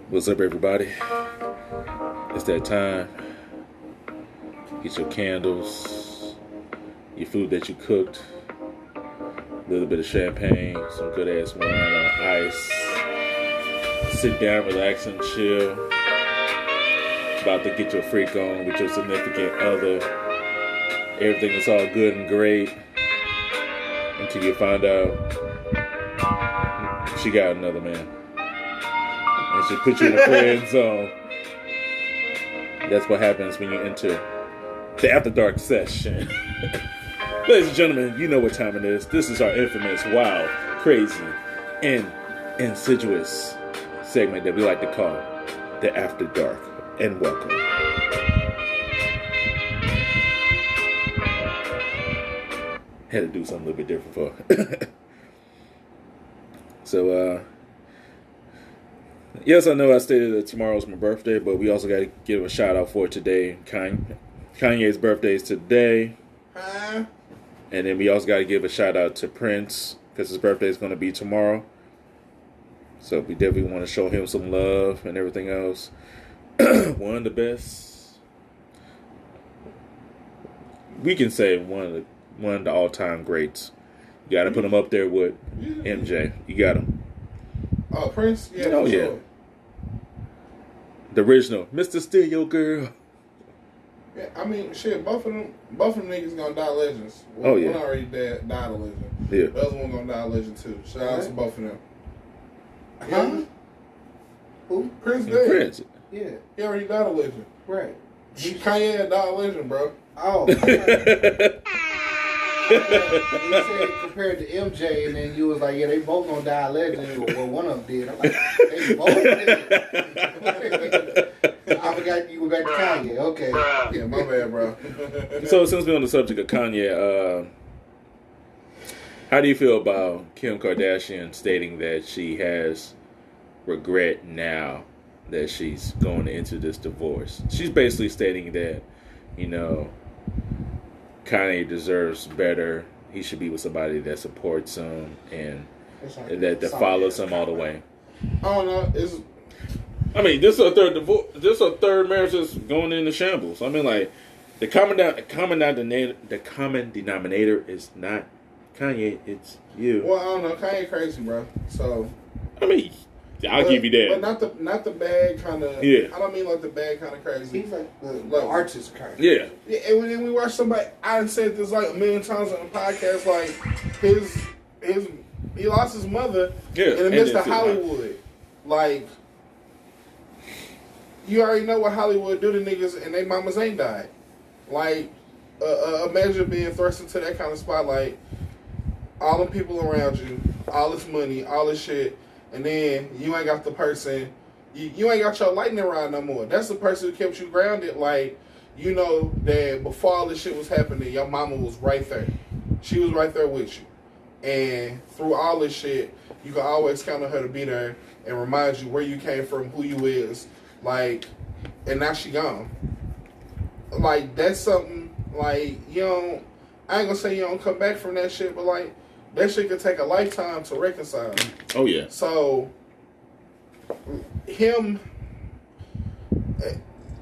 What's up, everybody? It's that time. Get your candles, your food that you cooked, a little bit of champagne, some good ass wine on ice. Sit down, relax, and chill. About to get your freak on with your significant other. Everything is all good and great until you find out she got another man. And she put you in the friend zone. That's what happens when you enter the After Dark session. Ladies and gentlemen, you know what time it is. This is our infamous, wild, crazy, and insidious segment that we like to call the After Dark. And welcome. Had to do something a little bit different for. So, yes, I know I stated that tomorrow's my birthday, but we also got to give a shout out for today. Kanye's birthday is today. And then we also got to give a shout out to Prince, because his birthday is going to be tomorrow. So we definitely want to show him some love and everything else. One of the best. We can say one of the all-time greats. You got to put him up there with MJ. You got him. Oh, Prince? Yeah. Oh, yeah. Sure. The original, Mr. Steal Your Girl. Yeah, I mean, shit, both of them niggas gonna die legends. Oh, yeah. One already died a legend. Yeah. The other one gonna die a legend, too. Shout out to both of them. Huh? Who? Prince dead. Prince. Yeah. He already died a legend. Right. Kanye had died a legend, bro. Oh. You said compared to MJ, and then you was like, yeah, they both gonna die a legend. Well, one of them did. I'm like, they both did. I forgot you were back to Kanye. Okay. Yeah, my bad, bro. So since we're on the subject of Kanye, how do you feel about Kim Kardashian stating that she has regret now that she's going into this divorce? She's basically stating that, you know, Kanye deserves better. He should be with somebody that supports him and that follows him all the way. I don't know. I mean, this is a third divorce. This is a third marriage that's going into shambles. I mean, like the common denominator is not Kanye. It's you. Well, I don't know. Kanye crazy, bro. So. I mean, I'll give you that. But not the bad kind of. Yeah. I don't mean like the bad kind of crazy. He's like the artist kind. Yeah. Yeah, and when we watch somebody, I done said this like a million times on the podcast. Like he lost his mother in the midst of Hollywood. Like you already know what Hollywood do to niggas, and they mamas ain't died. Like imagine being thrust into that kind of spotlight. All them people around you, all this money, all this shit. And then you ain't got the person, you ain't got your lightning rod no more. That's the person who kept you grounded. Like, you know that before all this shit was happening, your mama was right there. She was right there with you. And through all this shit, you can always count on her to be there and remind you where you came from, who you is. Like, and now she gone. Like, that's something, like, you don't, I ain't gonna say you don't come back from that shit, but like, that shit could take a lifetime to reconcile. Oh yeah. So him,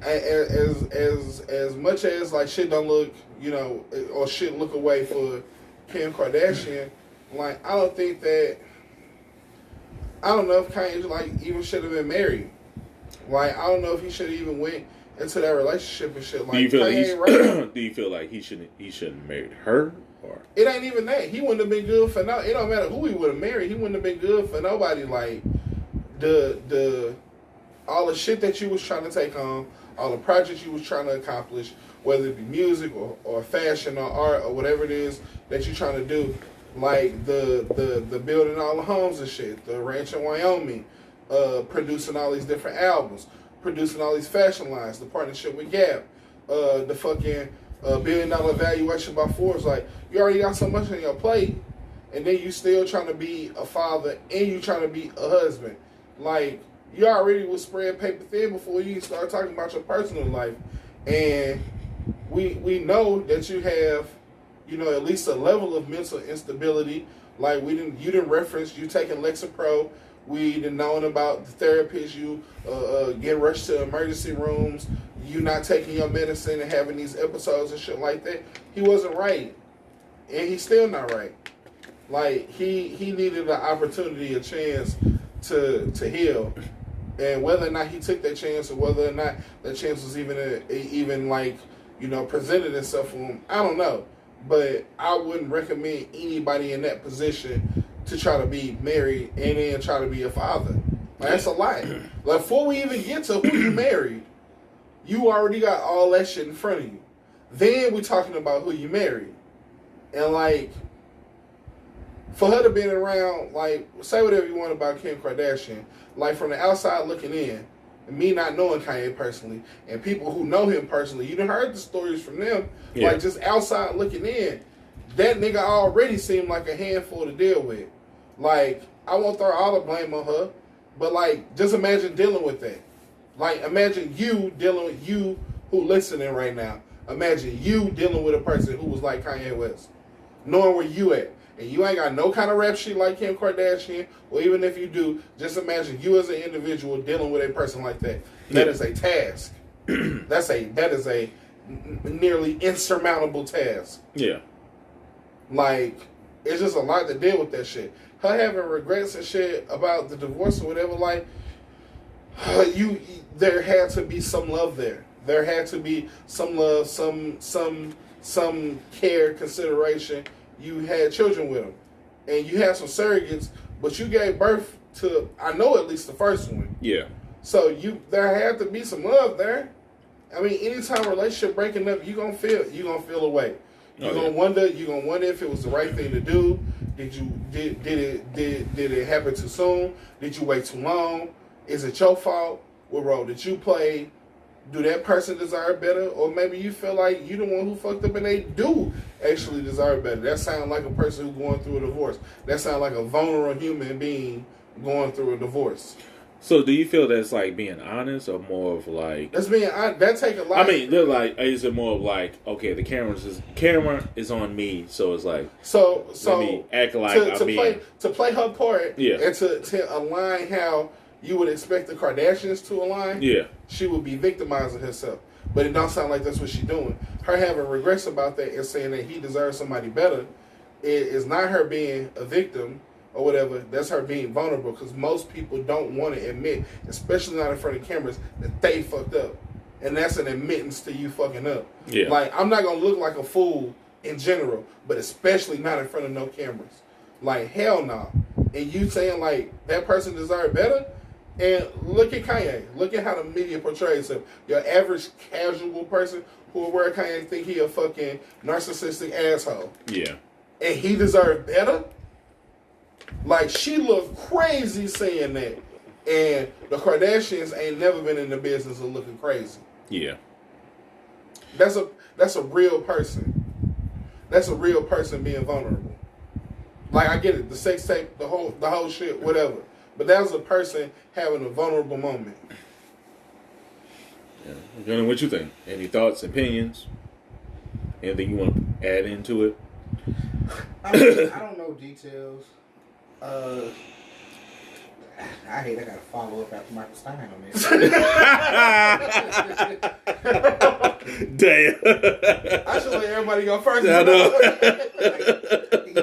as much as like shit don't look, you know, or shit look away for Kim Kardashian, like I don't think that. I don't know if Kanye like even should have been married. Like I don't know if he should have even went into that relationship and shit. Like do you feel Kanye do you feel like he shouldn't have married her? Or? It ain't even that. He wouldn't have been good for no. It don't matter who he would have married. He wouldn't have been good for nobody. Like the all the shit that you was trying to take on, all the projects you was trying to accomplish, whether it be music or fashion or art or whatever it is that you're trying to do. Like the building all the homes and shit, the ranch in Wyoming, producing all these different albums, producing all these fashion lines, the partnership with Gap, the fucking $1 billion valuation by Forbes. Like, you already got so much on your plate, and then you still trying to be a father and you trying to be a husband. Like, you already was spread paper thin before you start talking about your personal life. And we know that you have, you know, at least a level of mental instability Like you didn't reference you taking Lexapro. We didn't know about the therapist. You get rushed to emergency rooms. You not taking your medicine and having these episodes and shit like that. He wasn't right, and he's still not right. Like he needed an opportunity, a chance to heal, and whether or not he took that chance or whether or not that chance was even like presented itself for him, I don't know. But I wouldn't recommend anybody in that position to try to be married and then try to be a father. Like, that's a lot. Like before we even get to who you married, you already got all that shit in front of you. Then we're talking about who you married, and like. For her to be around, like, say whatever you want about Kim Kardashian, like, from the outside looking in, and me not knowing Kanye personally, and people who know him personally, you done heard the stories from them, like, just outside looking in, that nigga already seemed like a handful to deal with. Like, I won't throw all the blame on her, but, like, just imagine dealing with that. Like, imagine you dealing with you who listening right now. Imagine you dealing with a person who was like Kanye West, knowing where you at. And you ain't got no kind of rap sheet like Kim Kardashian, or even if you do, just imagine you as an individual dealing with a person like that. That is a task. That is a nearly insurmountable task. Yeah. Like, it's just a lot to deal with that shit. Her having regrets and shit about the divorce or whatever, like, there had to be some love there. There had to be some love, some care, consideration. You had children with him, and you had some surrogates, but you gave birth to, I know, at least the first one. Yeah. So there had to be some love there. I mean, anytime a relationship breaking up, you're gonna feel away. You're gonna wonder if it was the right thing to do. Did it happen too soon? Did you wait too long? Is it your fault? What role did you play? Do that person deserve better? Or maybe you feel like you the one who fucked up and they do actually deserve better. That sounds like a person who's going through a divorce. That sounds like a vulnerable human being going through a divorce. So do you feel that's like being honest or more of like... That's being honest. That take a lot. I mean, they're like, is it more of like, okay, the camera is on me, so it's like... So let me act like to play her part, and to align how you would expect the Kardashians to align, she would be victimizing herself. But it don't sound like that's what she's doing. Her having regrets about that and saying that he deserves somebody better, it is not her being a victim or whatever. That's her being vulnerable, because most people don't want to admit, especially not in front of cameras, that they fucked up. And that's an admittance to you fucking up. Yeah. Like, I'm not going to look like a fool in general, but especially not in front of no cameras. Like, hell no. And you saying, like, that person deserves better? And look at Kanye. Look at how the media portrays him. Your average casual person who will wear Kanye think he a fucking narcissistic asshole. Yeah. And he deserved better? Like, she looked crazy saying that. And the Kardashians ain't never been in the business of looking crazy. Yeah. That's a real person. That's a real person being vulnerable. Like, I get it. The sex tape, the whole shit, whatever. But that was a person having a vulnerable moment. Yeah. Johnny, what you think? Any thoughts, opinions? Anything you want to add into it? I mean, I don't know details. I hate I gotta follow up after Michael Stein on this. Damn. I should let everybody go first. I know.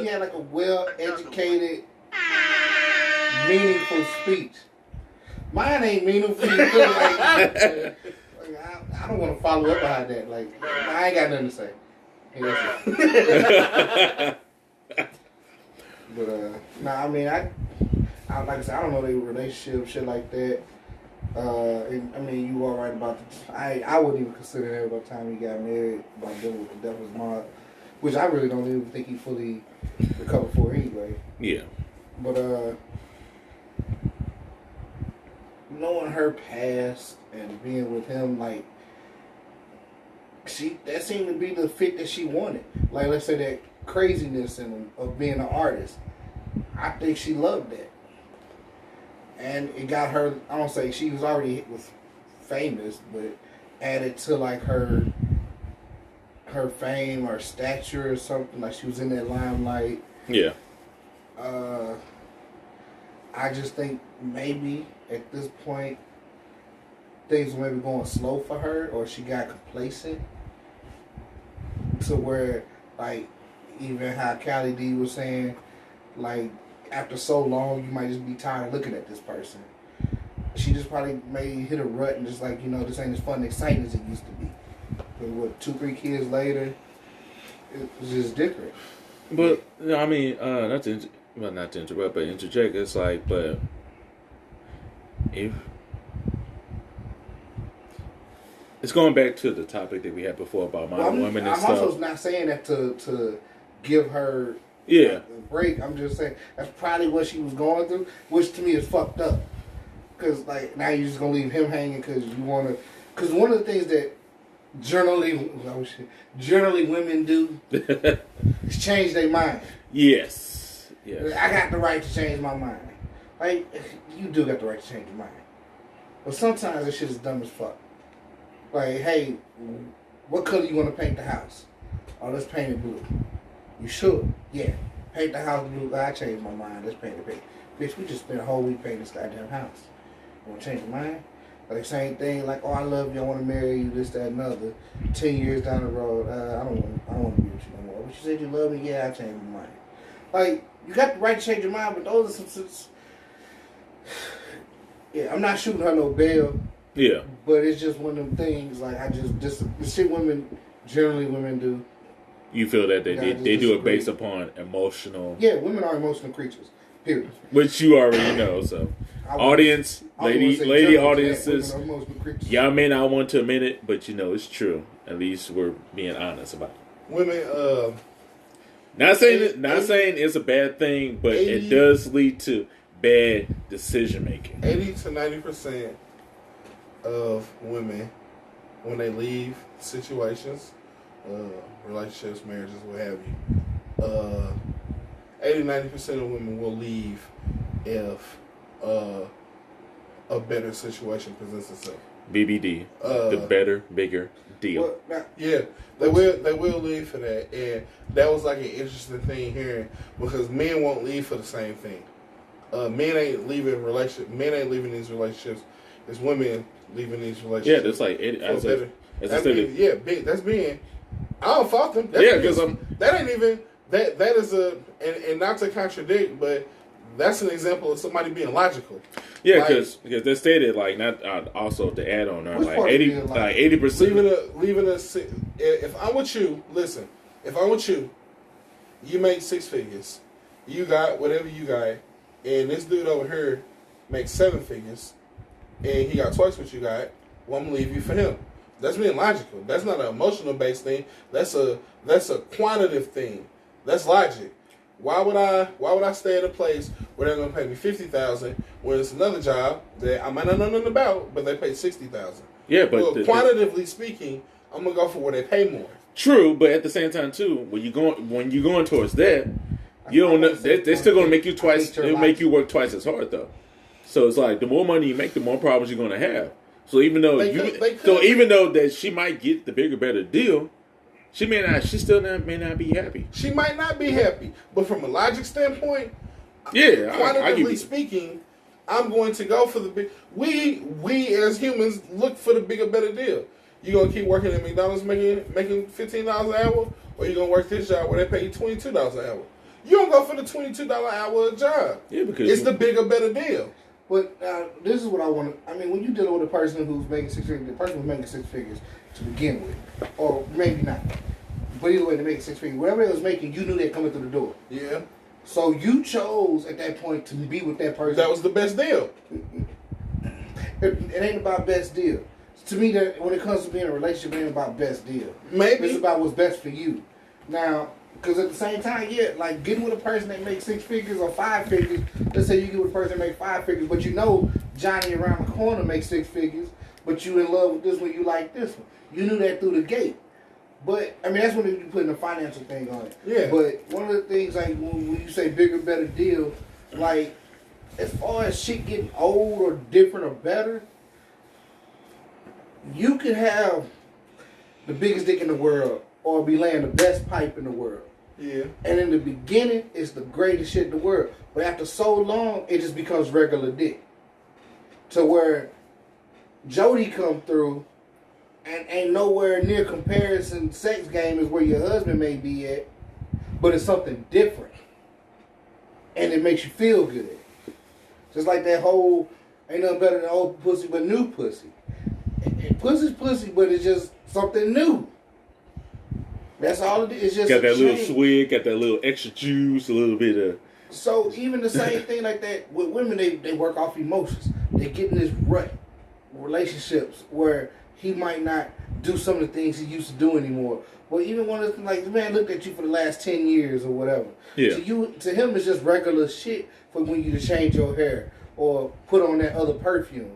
He had like a well-educated, meaningful speech. Mine ain't meaningful. I don't want to follow up behind that. Like, I ain't got nothing to say. Hey, that's it. But I mean, I like I said, I don't know their relationship, shit like that. I mean, you are right about I wouldn't even consider that by the time he got married, about dealing with the devil's mod, which I really don't even think he fully recovered for anyway. Yeah. But knowing her past and being with him, like, that seemed to be the fit that she wanted. Like, let's say that craziness in him of being an artist. I think she loved that. And it got her, I don't say she was already famous, but added to like her fame or stature or something, like she was in that limelight. Yeah. I just think maybe at this point things were maybe going slow for her, or she got complacent to where, like, even how Callie D was saying, like, after so long, you might just be tired of looking at this person. She just probably may hit a rut and just like, this ain't as fun and exciting as it used to be. But what, 2-3 kids later, it's just different. But I mean, not to interrupt, but interject. It's like, but if it's going back to the topic that we had before about modern women and stuff. I'm also not saying that to give her a break. I'm just saying that's probably what she was going through, which to me is fucked up. Because like now you're just gonna leave him hanging because you want to. Because one of the things that generally women do is change their mind. Yes. I got the right to change my mind. Like, you do got the right to change your mind. But sometimes this shit is dumb as fuck. Like, hey, what color you want to paint the house? Oh, let's paint it blue. You sure? Yeah. Paint the house blue. I changed my mind. Let's paint it pink. Bitch, we just spent a whole week painting this goddamn house. You want to change your mind? Like, same thing, like, oh, I love you, I want to marry you, this, that, and other. 10 years down the road, I don't want to be with you no more. But you said you love me, yeah, I changed my mind. Like, you got the right to change your mind, but those are some yeah, I'm not shooting her no bail. Yeah. But it's just one of them things, like, the shit generally women do. You feel that they do it based upon emotional... Yeah, women are emotional creatures, period. Which you already know, so... Audience, lady audiences, y'all may not want to admit it, but it's true. At least we're being honest about it. Women, not saying it's a bad thing, but it does lead to bad decision making. 80 to 90% of women, when they leave situations, relationships, marriages, what have you, 80-90% of women will leave if a better situation presents itself. BBD, the better, bigger deal. Well, yeah, they will leave for that, and that was like an interesting thing here because men won't leave for the same thing. Men ain't leaving these relationships. It's women leaving these relationships. Yeah, that's like that's being. I don't fault them. Yeah, because that ain't even that. That is and not to contradict, but that's an example of somebody being logical. Yeah, because they stated like not also to add on there like 80%. Leaving us. If I'm with you, listen. If I'm with you, you make 6 figures. You got whatever you got, and this dude over here makes 7 figures, and he got twice what you got. Well, I'm gonna leave you for him. That's being logical. That's not an emotional based thing. That's a quantitative thing. That's logic. Why would I stay at a place where they're gonna pay me $50,000 when it's another job that I might not know nothing about, but they pay $60,000? Yeah, but quantitatively speaking, I'm gonna go for where they pay more. True, but at the same time too, when you're going towards that, you don't know they're still gonna make you twice. They'll make you work twice as hard though. So it's like the more money you make, the more problems you're gonna have. So even though even though that she might get the bigger, better deal. She may not be happy. She might not be happy, but from a logic standpoint, quantitatively speaking, I'm going to go for the big. We as humans look for the bigger, better deal. You gonna keep working at McDonald's making $15 an hour, or you gonna work this job where they pay you $22 an hour? You don't go for the $22 an hour job. Yeah, because it's the bigger, better deal. But this is what I want to. I mean, when you're dealing with a person who's making 6 figures, the person who's making 6 figures to begin with, or maybe not. But either way, they make 6 figures. Whatever it was making, you knew they're coming through the door. Yeah. So you chose at that point to be with that person. That was the best deal. It ain't about best deal. To me, that when it comes to being in a relationship, it ain't about best deal. Maybe it's about what's best for you. Now, because at the same time, yeah, like getting with a person that makes 6 figures or 5 figures. Let's say you get with a person that makes 5 figures, but you know Johnny around the corner makes 6 figures, but you in love with this one, you like this one. You knew that through the gate. But, I mean, that's when you put a financial thing on it. Yeah. But one of the things, like, when you say bigger, better deal, like, as far as shit getting old or different or better, you could have the biggest dick in the world or be laying the best pipe in the world. Yeah. And in the beginning, it's the greatest shit in the world. But after so long, it just becomes regular dick. To where Jody come through and ain't nowhere near comparison sex game is where your husband may be at, but it's something different. And it makes you feel good. Just like that whole, ain't nothing better than old pussy but new pussy. And pussy's pussy, but it's just something new. That's all it is. It's just got that little change. swig, got that little extra juice, a little bit of. So even the same thing like that with women, they work off emotions. They get in this rut, relationships where he might not do some of the things he used to do anymore. But even when it's like, man, looked at you for the last 10 years or whatever. Yeah. To him, it's just regular shit for when you to change your hair or put on that other perfume.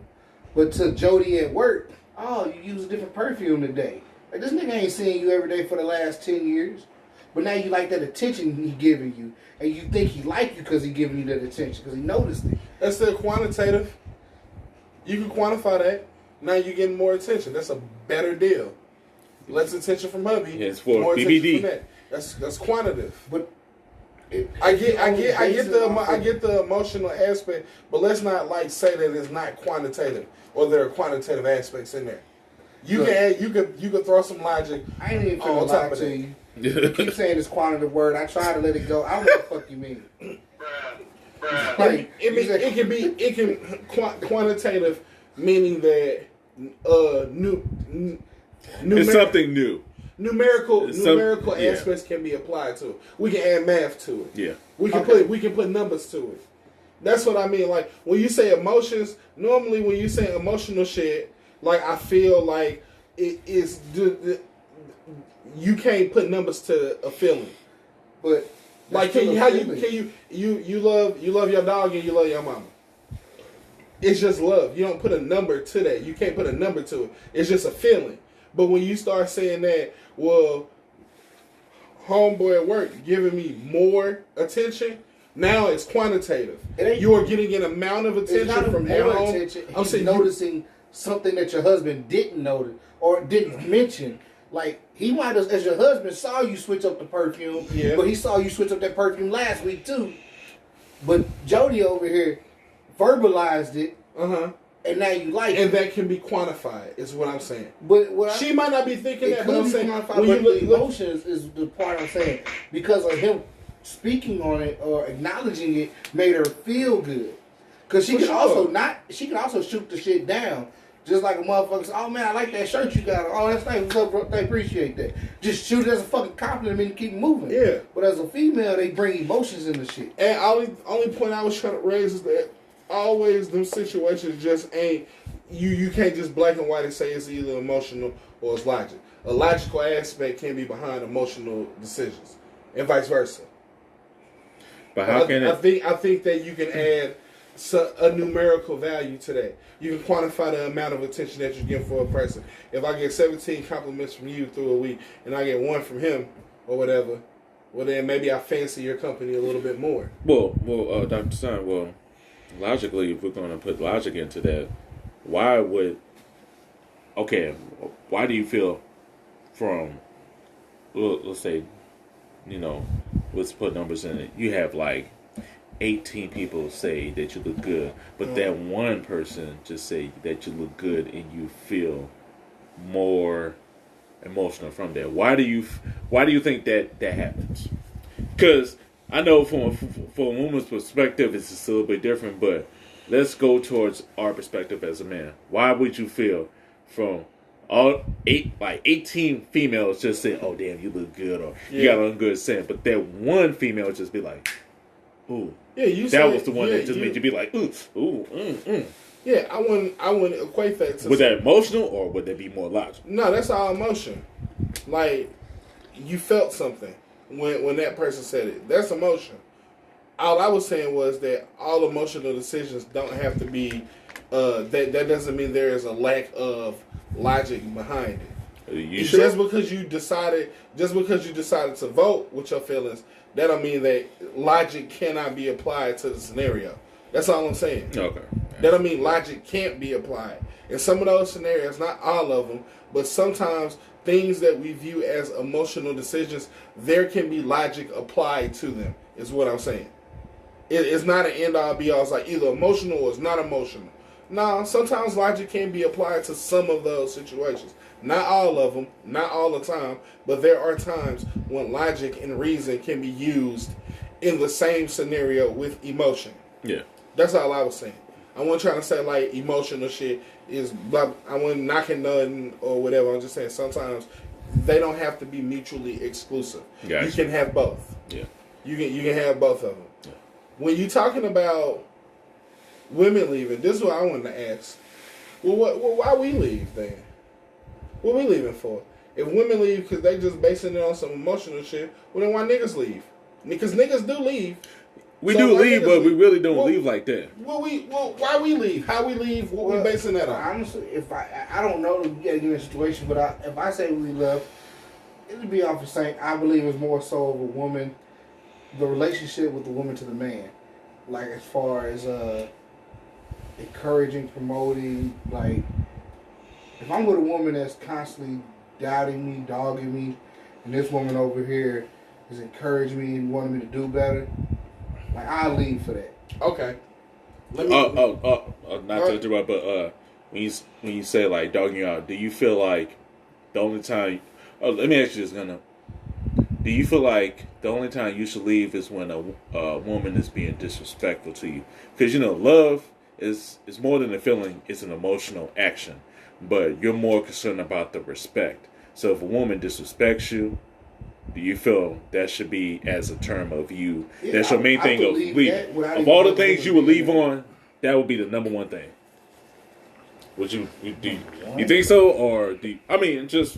But to Jody at work, oh, you use a different perfume today. Like, this nigga ain't seeing you every day for the last 10 years. But now you like that attention he giving you. And you think he like you because he giving you that attention. Because he noticed it. That's still quantitative. You can quantify that. Now you're getting more attention. That's a better deal. Less attention from hubby. Yeah, it's for more BBD. attention from that. That's quantitative. But I get the emotional aspect, but let's not like say that it's not quantitative or there are quantitative aspects in there. You can throw some logic. I ain't even on finna top lie of to that. you. You keep saying this quantitative word. I try to let it go. I don't know what the fuck you mean. Like, It can quantitative, meaning that It's something new. numerical yeah. aspects can be applied to it. We can add math to it. Yeah. We can put numbers to it. That's what I mean. Like when you say emotions, normally when you say emotional shit, like I feel like it is you can't put numbers to a feeling. But like you love your dog and you love your mama. It's just love. You don't put a number to that. You can't put a number to it. It's just a feeling. But when you start saying that, well, homeboy at work giving me more attention, now it's quantitative. You are getting an amount of attention from at home. I'm saying noticing something that your husband didn't notice or didn't mention. Like, he might have, as your husband, saw you switch up the perfume, but he saw you switch up that perfume last week too. But Jody over here verbalized it, and now you like it. And that can be quantified, is what I'm saying. But she might not be thinking that, but I'm saying when you look, emotions is the part I'm saying. Because of him speaking on it or acknowledging it made her feel good. Because she can also shoot the shit down. Just like a motherfucker say, oh man, I like that shirt you got. Oh, that's nice. What's up, bro? I appreciate that. Just shoot it as a fucking compliment and keep moving. Yeah. But as a female, they bring emotions in the shit. And only point I was trying to raise is that always them situations just ain't, you can't just black and white and say it's either emotional or it's logic. A logical aspect can be behind emotional decisions and vice versa. But how can I think that you can add a numerical value to that. You can quantify the amount of attention that you give for a person. If I get 17 compliments from you through a week and I get one from him or whatever, well then maybe I fancy your company a little bit more. Well, Dr. Stein, logically, if we're going to put logic into that, why do you feel from, let's say, let's put numbers in it. You have like 18 people say that you look good, but that one person just say that you look good and you feel more emotional from that. Why do you think that happens? Because I know from a woman's perspective it's just a little bit different, but let's go towards our perspective as a man. Why would you feel from 18 females just saying, oh damn, you look good, or you got a good scent, but that one female just be like, ooh. Yeah, that was the one that just made you be like, ooh. Yeah, I wouldn't equate that to. Was that emotional or would that be more logical? No, that's all emotion. Like, you felt something when that person said it. That's emotion. All I was saying was that all emotional decisions don't have to be. That doesn't mean there is a lack of logic behind it. Just because you decided to vote with your feelings, that don't mean that logic cannot be applied to the scenario. That's all I'm saying. Okay. That don't mean logic can't be applied. In some of those scenarios, not all of them, but sometimes things that we view as emotional decisions, there can be logic applied to them, is what I'm saying. It's not an end-all, be-all. It's like either emotional or it's not emotional. No, sometimes logic can be applied to some of those situations. Not all of them, not all the time, but there are times when logic and reason can be used in the same scenario with emotion. Yeah. That's all I was saying. I wasn't trying to say like emotional shit is blah. I wasn't knocking nothing or whatever. I'm just saying sometimes they don't have to be mutually exclusive. Gotcha. You can have both. Yeah. You can have both of them. Yeah. When you're talking about women leaving, this is what I wanted to ask. Well, why we leave then? What we leaving for? If women leave because they just basing it on some emotional shit, well then why niggas leave? Because niggas do leave. We So do why leave, niggas but we leave? really don't Well, leave like that. Why we leave? How we leave? What we basing that on? Honestly, if I don't know, you gotta get in a situation, but if I say we left, it would be off the same. I believe it's more so of a woman, the relationship with the woman to the man, like as far as encouraging, promoting, like if I'm with a woman that's constantly doubting me, dogging me, and this woman over here is encouraging me and wanting me to do better, like I'll leave for that. Okay. Not to interrupt, but when you say like dogging you out, do you feel like the only time? Oh, let me ask you this, Gunna. Do you feel like the only time you should leave is when a woman is being disrespectful to you? Because love is more than a feeling; it's an emotional action. But you're more concerned about the respect. So if a woman disrespects you, do you feel that should be as a term of you? Yeah, that's your main thing of leaving. Of all the things you would leave on, that would be the number one thing. Would you think so, or just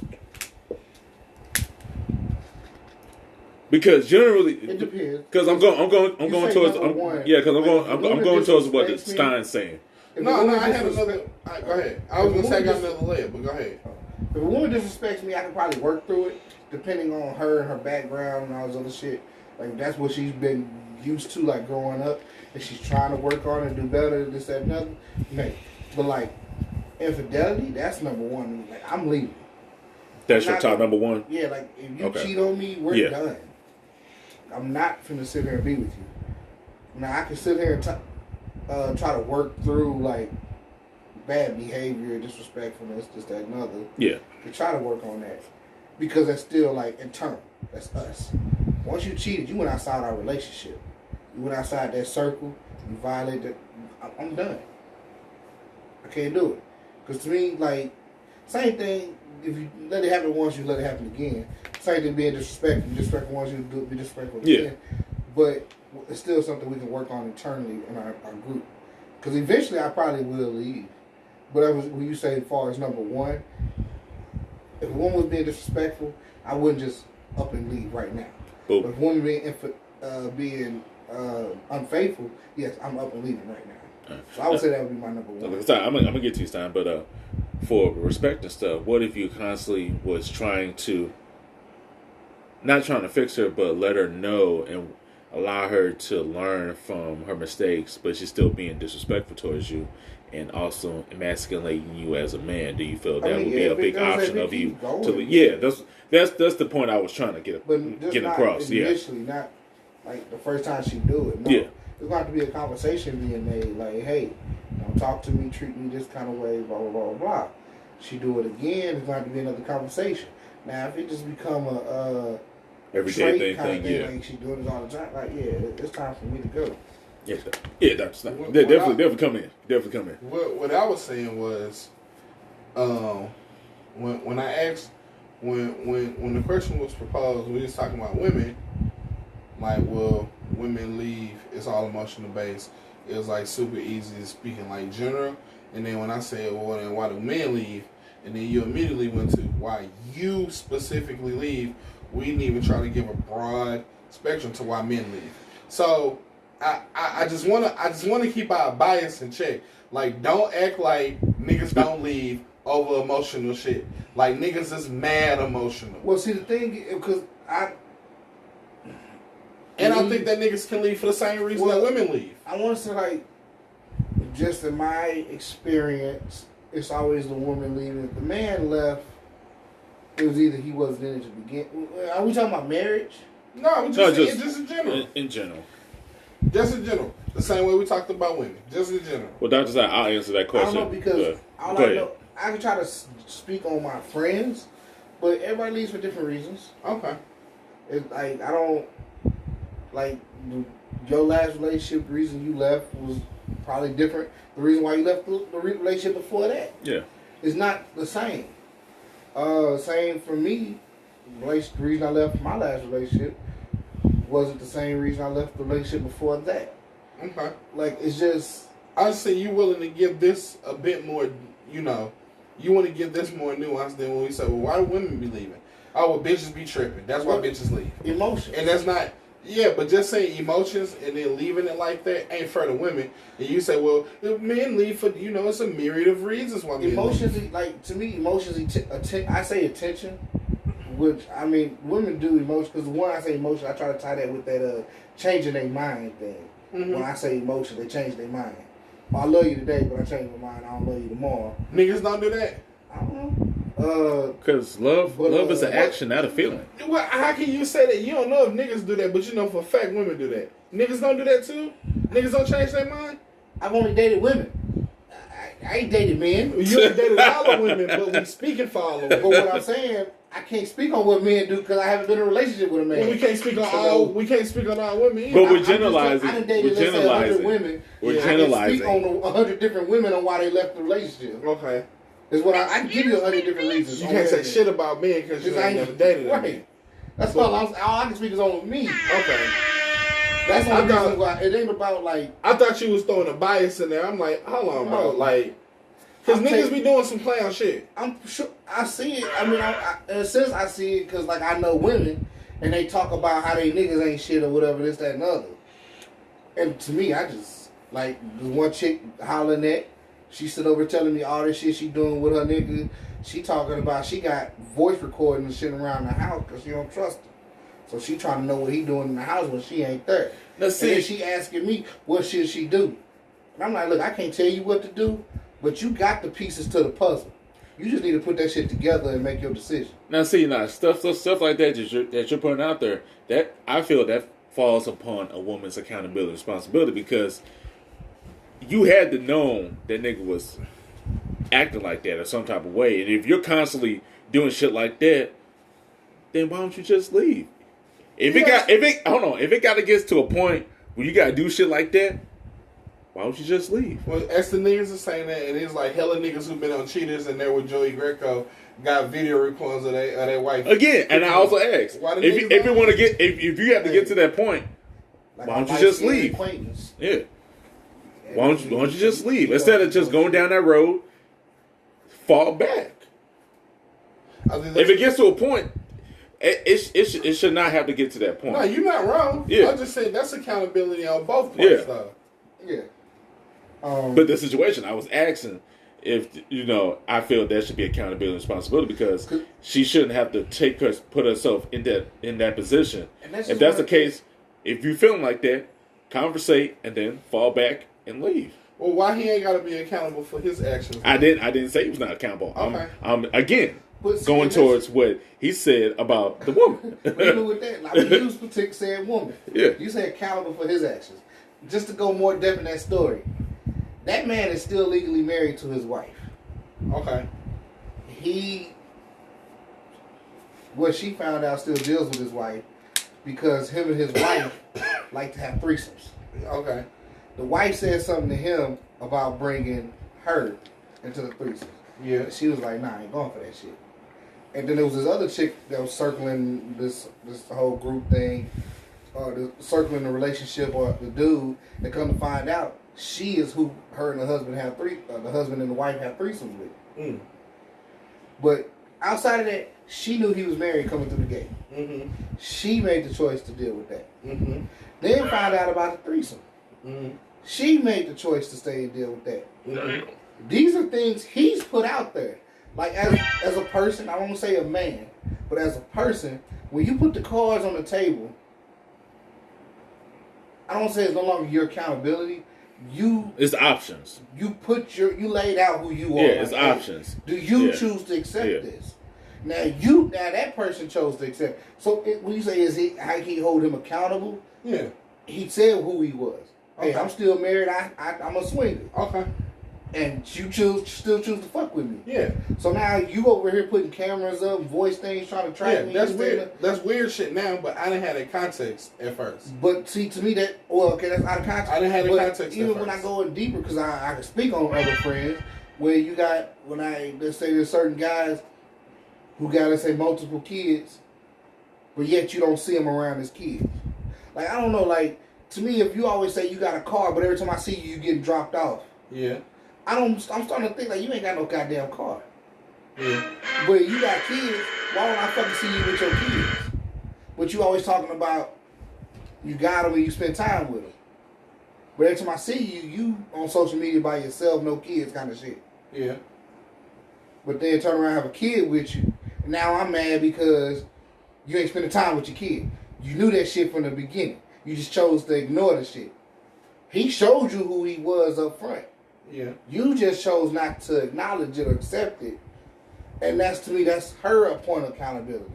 because generally it depends. Because I'm going towards what the Stein's Stein's saying. No, I had another. Go ahead. I was gonna say I got another layer, but go ahead. If a woman disrespects me, I can probably work through it, depending on her and her background and all this other shit. Like that's what she's been used to, like growing up, and she's trying to work on and do better. This, that, and other. Maybe. But like infidelity, that's number one. Like I'm leaving. That's your top number one. Yeah, like if you cheat on me, we're done. I'm not finna sit here and be with you. Now I can sit here and try to work through like bad behavior, disrespectfulness, this, that, and other. Yeah. To try to work on that. Because that's still like internal. That's us. Once you cheated, you went outside our relationship. You went outside that circle. You violated. I'm done. I can't do it. Because to me, like, same thing. If you let it happen once, you let it happen again. Same thing being disrespectful. You disrespectful once, you be disrespectful again. But it's still something we can work on internally in our group. Because eventually I probably will leave. But that was, when you say as far as number one, if a woman was being disrespectful, I wouldn't just up and leave right now. Ooh. But if a woman being unfaithful, yes, I'm up and leaving right now. So I would say that would be my number one. I'm gonna get to you, Stein, but for respect and stuff, what if you constantly was not trying to fix her, but let her know and allow her to learn from her mistakes, but she's still being disrespectful towards you and also emasculating you as a man? Do you feel that would be a big option of you to leave? Yeah, that's the point I was trying to get across. Initially, not like the first time she do it. No. Yeah. There's going to be a conversation being made, like, hey, don't talk to me, treat me this kind of way, blah, blah, blah, blah. She do it again, there's going to be another conversation. Now, if it just become a everyday thing, yeah. like she doing it all the time, like, yeah, it's time for me to go. Yeah, that's not. Definitely come in. Definitely come in. What I was saying was, when I asked, when the question was proposed, we was talking about women. Like, well, women leave, it's all emotional based. It was like super easy speaking like general. And then when I said, well, then why do men leave? And then you immediately went to why you specifically leave. We didn't even try to give a broad spectrum to why men leave. So I just wanna keep our bias in check. Like, don't act like niggas don't leave over emotional shit. Like, niggas is mad emotional. Well, see, the thing, because I think that niggas can leave for the same reason that women leave. I want to say, like, just in my experience, it's always the woman leaving. If the man left, it was either he wasn't in it to begin. Are we talking about marriage? No, we just in general. In general. Just in general. The same way we talked about women. Just in general. Well, Dr. Zai, I'll answer that question. I don't know because Go ahead. I can try to speak on my friends, but everybody leaves for different reasons. Okay. It's like I don't like your last relationship. The reason you left was probably different. The reason why you left the relationship before that, is not the same. Same for me. The reason I left my last relationship wasn't the same reason I left the relationship before that. Okay. Like it's just. I say you willing to give this a bit more. You know, you want to give this more nuance than when we say, well, why do women be leaving? Oh, well, bitches be tripping. That's why bitches leave. Emotions. And that's not. Yeah, but just saying emotions and then leaving it like that ain't fair to women. And you say, well, men leave for, it's a myriad of reasons why men emotions, leave. like, to me, emotions, I say attention, which, I mean, women do emotion, because when I say emotion, I try to tie that with that changing their mind thing. Mm-hmm. When I say emotion, they change their mind. Well, I love you today, but I change my mind, I don't love you tomorrow. Niggas don't do that? I don't know. Because love is an action, not a feeling. Well, how can you say that? You don't know if niggas do that, but you know for a fact women do that. Niggas don't do that too? Niggas don't change their mind? I've only dated women. I ain't dated men. You ain't dated all the women, but we speaking for all of them. But what I'm saying, I can't speak on what men do because I haven't been in a relationship with a man. Well, we can't speak on all. We can't speak on all women either. But we're generalizing. I done dated, We're generalizing. 100 women. We're generalizing. I can speak on 100 different women on why they left the relationship. Okay. Is what I can give you 100 different reasons. You can't say shit about men because you ain't never dated them. Right. That's all I can speak is on me. Okay. That's the only reason why. It ain't about like. I thought you was throwing a bias in there. I'm like, hold on, bro. Like, because niggas be doing some clown shit. I'm sure I see it. I mean, in a sense, I see it because like I know women and they talk about how they niggas ain't shit or whatever, this, that, and other. And to me, I just like the one chick hollering at. She stood over telling me all this shit she doing with her nigga. She talking about she got voice recording and shit around the house because she don't trust him. So she trying to know what he doing in the house when she ain't there. And then she asking me what should she do. And I'm like, look, I can't tell you what to do, but you got the pieces to the puzzle. You just need to put that shit together and make your decision. Now stuff like that you're putting out there, that I feel that falls upon a woman's accountability and responsibility because you had to know that nigga was acting like that or some type of way. And if you're constantly doing shit like that, then why don't you just leave? If it gotta get to a point where you gotta do shit like that, why don't you just leave? Well, as the niggas are saying that, and it's like hella niggas who've been on Cheaters and there with Joey Greco got video recordings of their wife. Again, and I also ask, if you have to get to that point, like why don't you just leave? Yeah. Why don't you just leave? Instead of just going down that road, fall back. If it gets to a point, it should not have to get to that point. No, you're not wrong. Yeah. I'm just saying that's accountability on both parts, though. Yeah. But the situation, I was asking if, I feel there should be accountability and responsibility because she shouldn't have to put herself in that position. If that's the case, if you feeling like that, conversate and then fall back and leave. Well, why he ain't got to be accountable for his actions? I didn't say he was not accountable. Okay. I'm again going towards what he said about the woman. Even with that, like you said woman. Yeah. You say accountable for his actions. Just to go more depth in that story, that man is still legally married to his wife. Okay. What she found out still deals with his wife because him and his wife like to have threesomes. Okay. The wife said something to him about bringing her into the threesome. Yeah. And she was like, nah, I ain't going for that shit. And then there was this other chick that was circling this whole group thing, circling the relationship or the dude, and come to find out, she is who her and the husband the husband and the wife have threesomes with. Mm. But outside of that, she knew he was married coming through the gate. Mm-hmm. She made the choice to deal with that. Mm-hmm. Then found out about the threesome. Mm-hmm. She made the choice to stay and deal with that. Mm-hmm. These are things he's put out there. Like as a person, I won't say a man, but as a person, when you put the cards on the table, I don't say it's no longer your accountability, It's options. You laid out who you are. Yeah, it's options. Do you choose to accept this? Now that person chose to accept. So when you say how he hold him accountable? Yeah. He said who he was. Okay. Hey, I'm still married. I'm a swinger. Okay. And you still choose to fuck with me. Yeah. So now you over here putting cameras up, voice things, trying to track me. That's weird. That's weird shit now, but I didn't have that context at first. But see, to me that's out of context. I didn't have the context. Even when I go in deeper, because I can speak on other friends, where you got let's say there's certain guys who got, let's say, multiple kids, but yet you don't see them around as kids. Like, I don't know, like, to me, if you always say you got a car, but every time I see you, you getting dropped off. Yeah. I'm starting to think, like, you ain't got no goddamn car. Yeah. But you got kids, why don't I fucking see you with your kids? But you always talking about you got them and you spend time with them. But every time I see you on social media by yourself, no kids kind of shit. Yeah. But then turn around and have a kid with you. And now I'm mad because you ain't spending time with your kid. You knew that shit from the beginning. You just chose to ignore the shit. He showed you who he was up front. Yeah. You just chose not to acknowledge it or accept it. And to me, that's her point of accountability.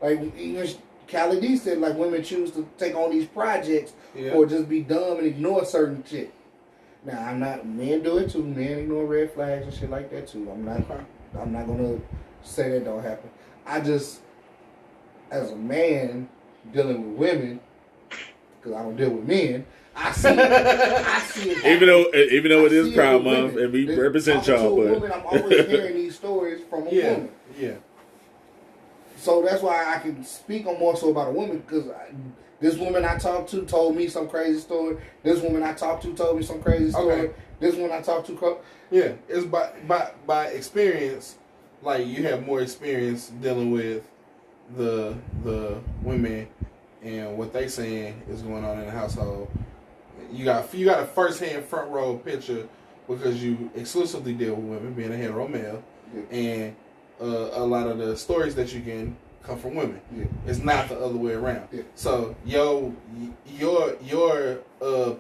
Like, even Callie D said, like, women choose to take on these projects or just be dumb and ignore certain shit. Now, men do it too. Men ignore red flags and shit like that too. I'm not going to say that don't happen. I just, as a man dealing with women, because I don't deal with men, I see it. Even though it is Proud Month and we represent y'all, but I'm always hearing these stories from a woman. Yeah. So that's why I can speak on more so about a woman, because this woman I talked to told me some crazy story. This woman I talked to told me some crazy story. Okay. This one I talked to. Yeah, it's by experience. Like, you have more experience dealing with the women and what they saying is going on in the household. You got a first-hand front row picture because you exclusively deal with women, being a hetero male, and a lot of the stories that you can come from women. Yeah. It's not the other way around. Yeah. So your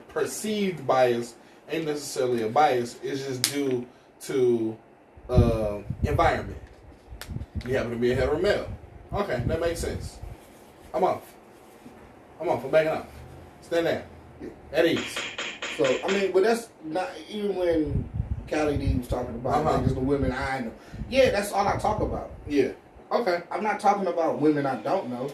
perceived bias ain't necessarily a bias. It's just due to environment. You happen to be a hetero male. Okay, that makes sense. I'm off. I'm backing up. Stand there. At ease. So, I mean, but that's not, even when Callie D was talking about niggas, the women I know. Yeah, that's all I talk about. Yeah. Okay. I'm not talking about women I don't know.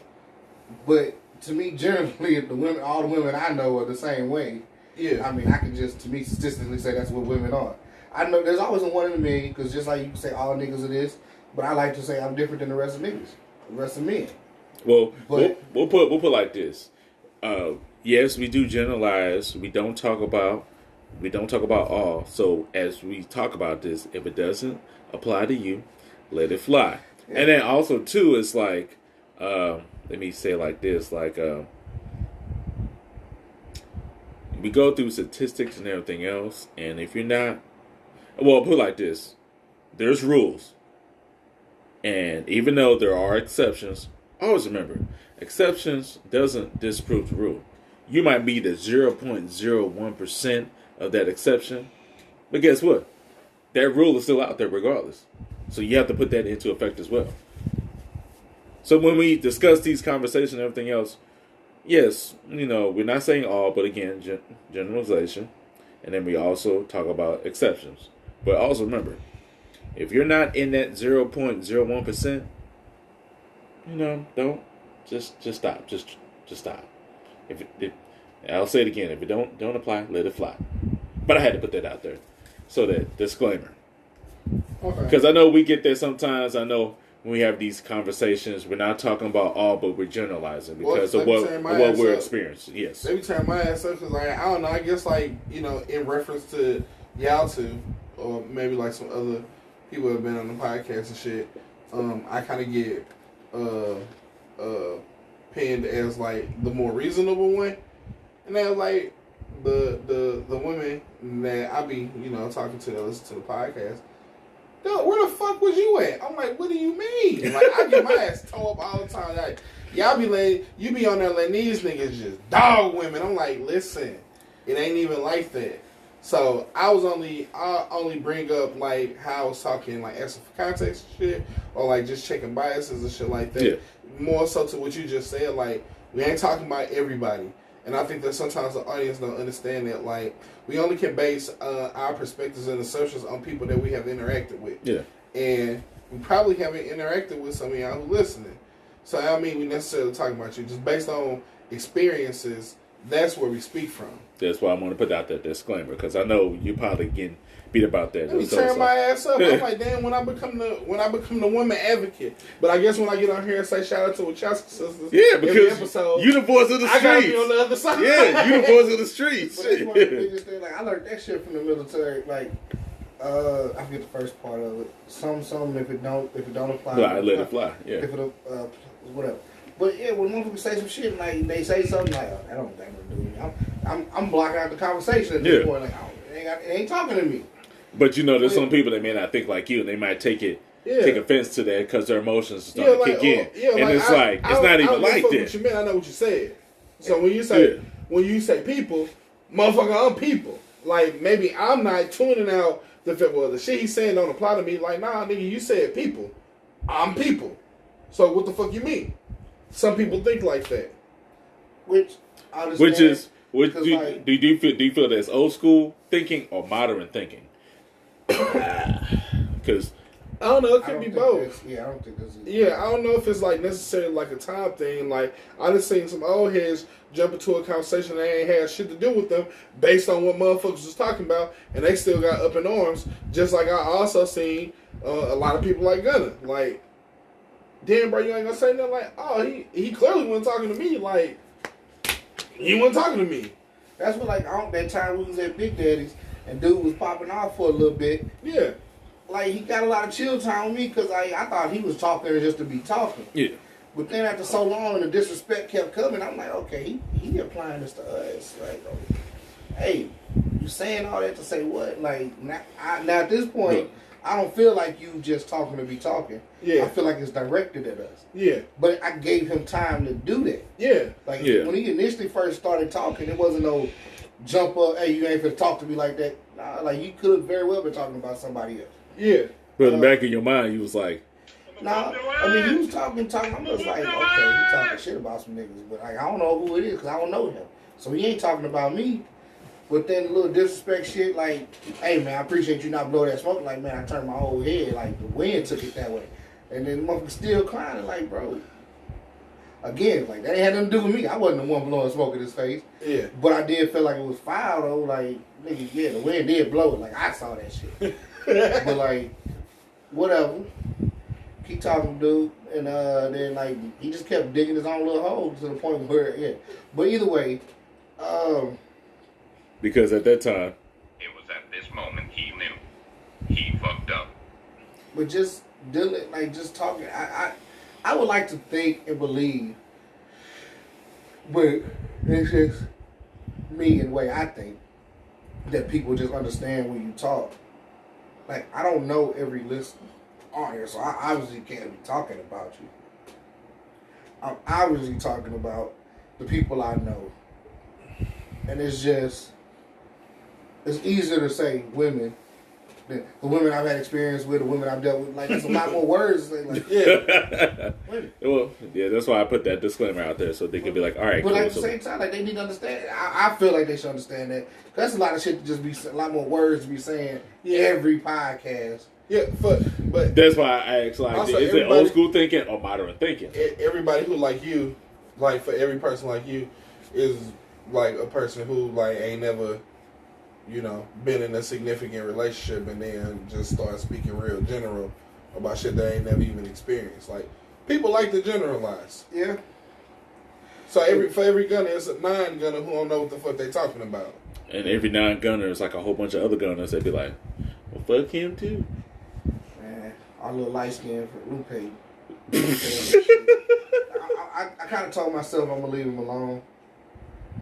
But to me, generally, all the women I know are the same way. Yeah. I mean, I can just, to me, statistically say that's what women are. I know there's always a one in a million, because just like you can say all niggas are this, but I like to say I'm different than the rest of niggas, the rest of men. Well, we'll put like this. Yes, we do generalize. We don't talk about all. So as we talk about this, if it doesn't apply to you, let it fly. Yeah. And then also too, it's like, let me say it like this, like we go through statistics and everything else, and if you're not, well, put it like this, there's rules. And even though there are exceptions, always remember, exceptions doesn't disprove the rule. You might be the 0.01% of that exception, but guess what? That rule is still out there regardless. So you have to put that into effect as well. So when we discuss these conversations and everything else, yes, we're not saying all, but again, generalization. And then we also talk about exceptions. But also remember, if you're not in that 0.01%, don't just stop. Just stop. I'll say it again. If it don't apply, let it fly. But I had to put that out there. So that disclaimer. Okay. Because I know we get there sometimes. I know when we have these conversations, we're not talking about all, but we're generalizing because of what we're experiencing. Yes. They be turning my ass up because, like, I don't know. I guess, like, in reference to y'all two, or maybe like some other people who have been on the podcast and shit, I kind of get pinned as like the more reasonable one, and then like the women that I be talking to that listen to the podcast. Dude, where the fuck was you at? I'm like, what do you mean? Like, I get my ass tore up all the time. Like, you be on there letting these niggas just dog women. I'm like, listen, it ain't even like that. So I only bring up like how I was talking, like asking for context and shit, or like just checking biases and shit like that. Yeah. More so to what you just said, like we ain't talking about everybody. And I think that sometimes the audience don't understand that, like, we only can base our perspectives and assumptions on people that we have interacted with. Yeah. And we probably haven't interacted with some of y'all who listening. So I don't mean we necessarily talking about you. Just based on experiences, that's where we speak from. That's why I'm going to put out that disclaimer, because I know you're probably getting beat about that. Let me turn my ass up. I'm like, damn, when I become the woman advocate. But I guess when I get on here and say shout out to Wachowski sisters, Yeah, because episode, you the voice of the streets. I gotta be on the other side. Yeah, you the voice of the streets. But that's one of the biggest things. Like I learned that shit from the military. Like I forget the first part of it. Some if it don't apply. Fly, let it fly. Yeah. If it whatever. But yeah, when motherfuckers say some shit, like they say something like, "Oh, that don't got nothing to do with me." I'm blocking out the conversation at this point. Like, oh, it ain't talking to me. But you know, there's some people that may not think like you, and they might take offense to that because their emotions start to kick in, and it's not even like that. What you meant, I know what you said. So when you say people, motherfucker, I'm people. Like maybe I'm not tuning out the shit he's saying don't apply to me. Like nah, nigga, you said people, I'm people. So what the fuck you mean? Some people think like that. Do you feel that's old school thinking or modern thinking? Because I don't know. It could be both. I don't think that's. Yeah, I don't know if it's like necessarily like a time thing. Like I just seen some old heads jump into a conversation that ain't had shit to do with them based on what motherfuckers was talking about, and they still got up in arms. Just like I also seen a lot of people like Gunna. Like, damn, bro, you ain't gonna say nothing. Like, oh, he clearly wasn't talking to me. Like, he wasn't talking to me. That's what that time we was at Big Daddy's and dude was popping off for a little bit. Yeah. Like, he got a lot of chill time with me because I thought he was talking just to be talking. Yeah. But then after so long and the disrespect kept coming, I'm like, okay, he applying this to us. Like, hey, you saying all that to say what? Like, now at this point, I don't feel like you just talking to be talking. Yeah. I feel like it's directed at us. Yeah. But I gave him time to do that. Yeah. Like, when he initially first started talking, it wasn't no jump up, hey, you ain't finna talk to me like that. Nah, like, you could very well be talking about somebody else. Yeah. But in the back of your mind, you was like, nah, I mean, he was talking. I'm just like, okay, he talking shit about some niggas, but like, I don't know who it is because I don't know him. So he ain't talking about me. But then a little disrespect shit, like, hey man, I appreciate you not blowing that smoke. Like, man, I turned my whole head, like the wind took it that way. And then the motherfucker still crying, like, bro. Again, like, that ain't had nothing to do with me. I wasn't the one blowing smoke in his face. Yeah. But I did feel like it was foul though. Like, nigga, yeah, the wind did blow it. Like, I saw that shit. But like, whatever. Keep talking, dude. And then like he just kept digging his own little hole to the point where But either way, because at that time, it was at this moment he knew he fucked up. But just dealing, like just talking, I would like to think and believe, but it's just me and the way I think that people just understand when you talk. Like, I don't know every listener on here, so I obviously can't be talking about you. I'm obviously talking about the people I know. And it's easier to say women than the women I've had experience with, the women I've dealt with. Like, there's a lot more words. Like, yeah. Women. Well, yeah, that's why I put that disclaimer out there so they could be like, all right. But cool, at the same time, like, they need to understand. I feel like they should understand that. That's a lot of shit to just be, a lot more words to be saying every podcast. Yeah, but that's why I asked, like, also, is it old school thinking or modern thinking? Everybody who like you, like for every person like you, is like a person who like ain't never, been in a significant relationship and then just start speaking real general about shit they ain't never even experienced. Like, people like to generalize. Yeah. So for every gunner, it's a non-gunner who don't know what the fuck they talking about. And every non-gunner is like a whole bunch of other gunners that be like, well, fuck him too. Man, our little light skin for Lupe. I kind of told myself I'm going to leave him alone.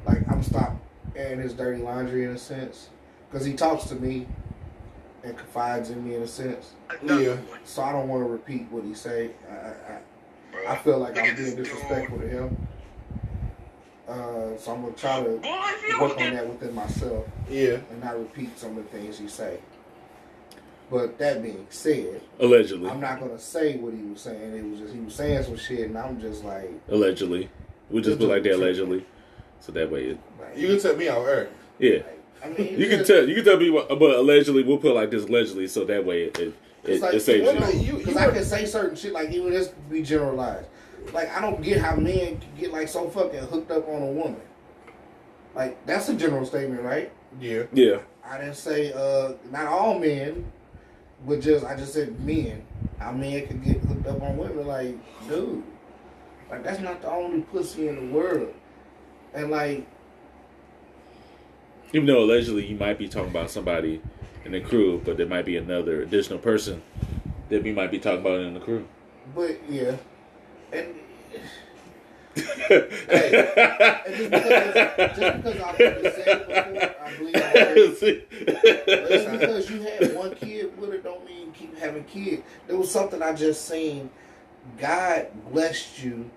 Like, I'm going to stop airing his dirty laundry in a sense. Because he talks to me and confides in me in a sense. Yeah. So I don't want to repeat what he say. I feel like I'm being disrespectful to him. So I'm gonna try to work on that within myself. Yeah. And not repeat some of the things he say. But that being said, allegedly, I'm not gonna say what he was saying. It was just he was saying some shit, and I'm just like allegedly, we just put like that allegedly, so that way it. You can tell me out earth. Yeah. I mean, you can tell people, but allegedly we'll put like this allegedly, so that way it saves you. Because I can say certain shit like even this could be generalized. Like I don't get how men can get like so fucking hooked up on a woman. Like that's a general statement, right? Yeah. Yeah. I didn't say not all men, but I just said men. How men can get hooked up on women? Like, dude, like that's not the only pussy in the world, and like. Even though allegedly you might be talking about somebody in the crew, but there might be another additional person that we might be talking about in the crew. But yeah, and hey, and just because I've never said it before, I believe I heard it. Just because you had one kid with it don't mean you keep having kids. There was something I just seen. God blessed you.